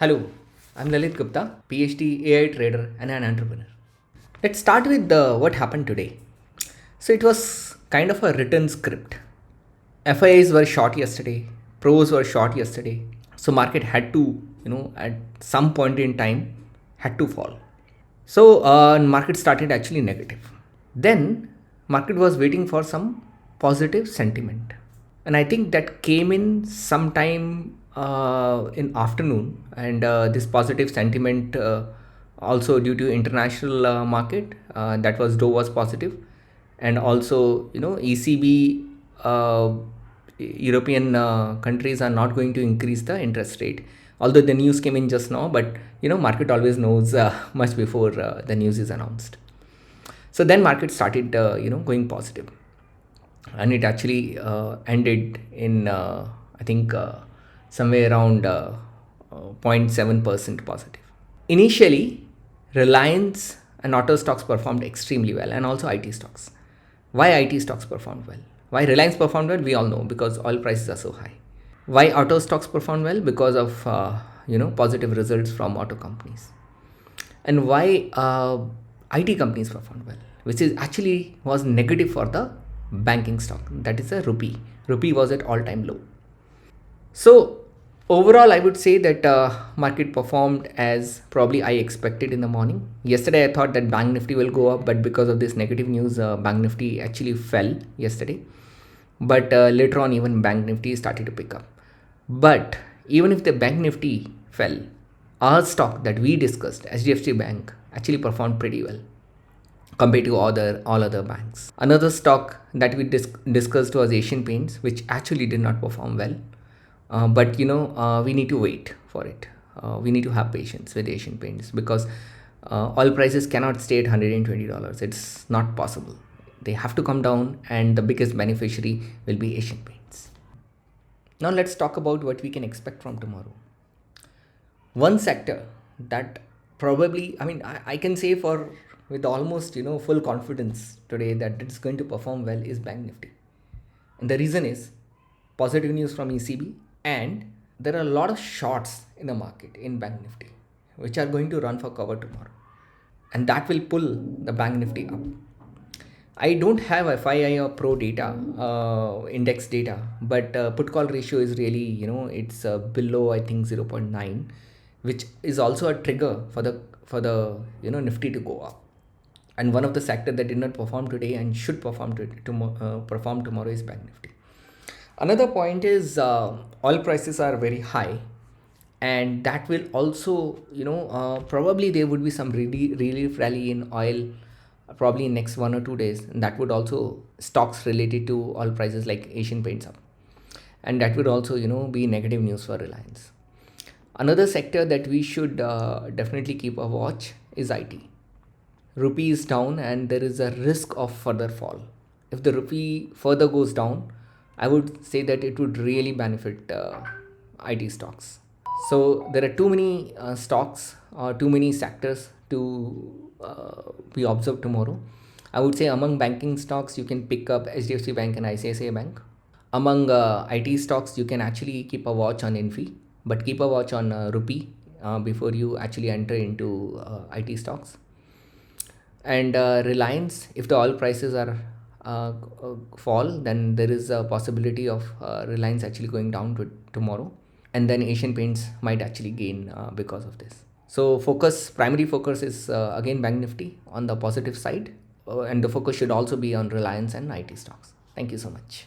Hello, I'm Lalit Gupta, PhD AI trader and an entrepreneur. Let's start with what happened today. So it was kind of a written script. FIIs were short yesterday, pros were short yesterday. So market had to, at some point in time, had to fall. So market started actually negative. Then market was waiting for some positive sentiment, and I think that came in sometime in afternoon. And this positive sentiment also due to international market, that was Dow was positive, and also ECB. European countries are not going to increase the interest rate, although the news came in just now, but market always knows much before the news is announced. So then market started going positive, and it actually ended in I think somewhere around 0.7% positive. Initially, Reliance and auto stocks performed extremely well, and also IT stocks. Why IT stocks performed well? Why Reliance performed well? We all know, because oil prices are so high. Why auto stocks performed well? Because of positive results from auto companies. And why IT companies performed well, which is actually was negative for the banking stock. That is a rupee. Rupee was at all-time low. So overall, I would say that market performed as probably I expected in the morning. Yesterday, I thought that Banknifty will go up, but because of this negative news, Banknifty actually fell yesterday. But later on, even Banknifty started to pick up. But even if the Banknifty fell, our stock that we discussed, HDFC Bank, actually performed pretty well compared to all other banks. Another stock that we discussed was Asian Paints, which actually did not perform well. But we need to wait for it. We need to have patience with Asian Paints, because oil prices cannot stay at $120. It's not possible. They have to come down, and the biggest beneficiary will be Asian Paints. Now let's talk about what we can expect from tomorrow. One sector that probably, I can say for with almost full confidence today that it's going to perform well is Banknifty. And the reason is positive news from ECB, and there are a lot of shorts in the market in Banknifty which are going to run for cover tomorrow, and that will pull the Banknifty up. I don't have FII or Pro data, index data, but put call ratio is really, it's below, I think, 0.9, which is also a trigger for the Nifty to go up. And one of the sector that did not perform today and should perform perform tomorrow is Banknifty. Another point is oil prices are very high, and that will also, probably there would be some relief rally in oil probably in next 1 or 2 days, and that would also stocks related to oil prices like Asian Paints up, and that would also be negative news for Reliance. Another sector that we should definitely keep a watch is IT. Rupee is down, and there is a risk of further fall. If the rupee further goes down, I would say that it would really benefit IT stocks. So there are too many stocks or too many sectors to be observed tomorrow. I would say among banking stocks, you can pick up HDFC Bank and ICICI Bank. Among IT stocks, you can actually keep a watch on Infi, but keep a watch on rupee before you actually enter into IT stocks. And Reliance, if the oil prices are fall, then there is a possibility of Reliance actually going down tomorrow, and then Asian Paints might actually gain because of this. So primary focus is again Banknifty on the positive side, and the focus should also be on Reliance and IT stocks. Thank you so much.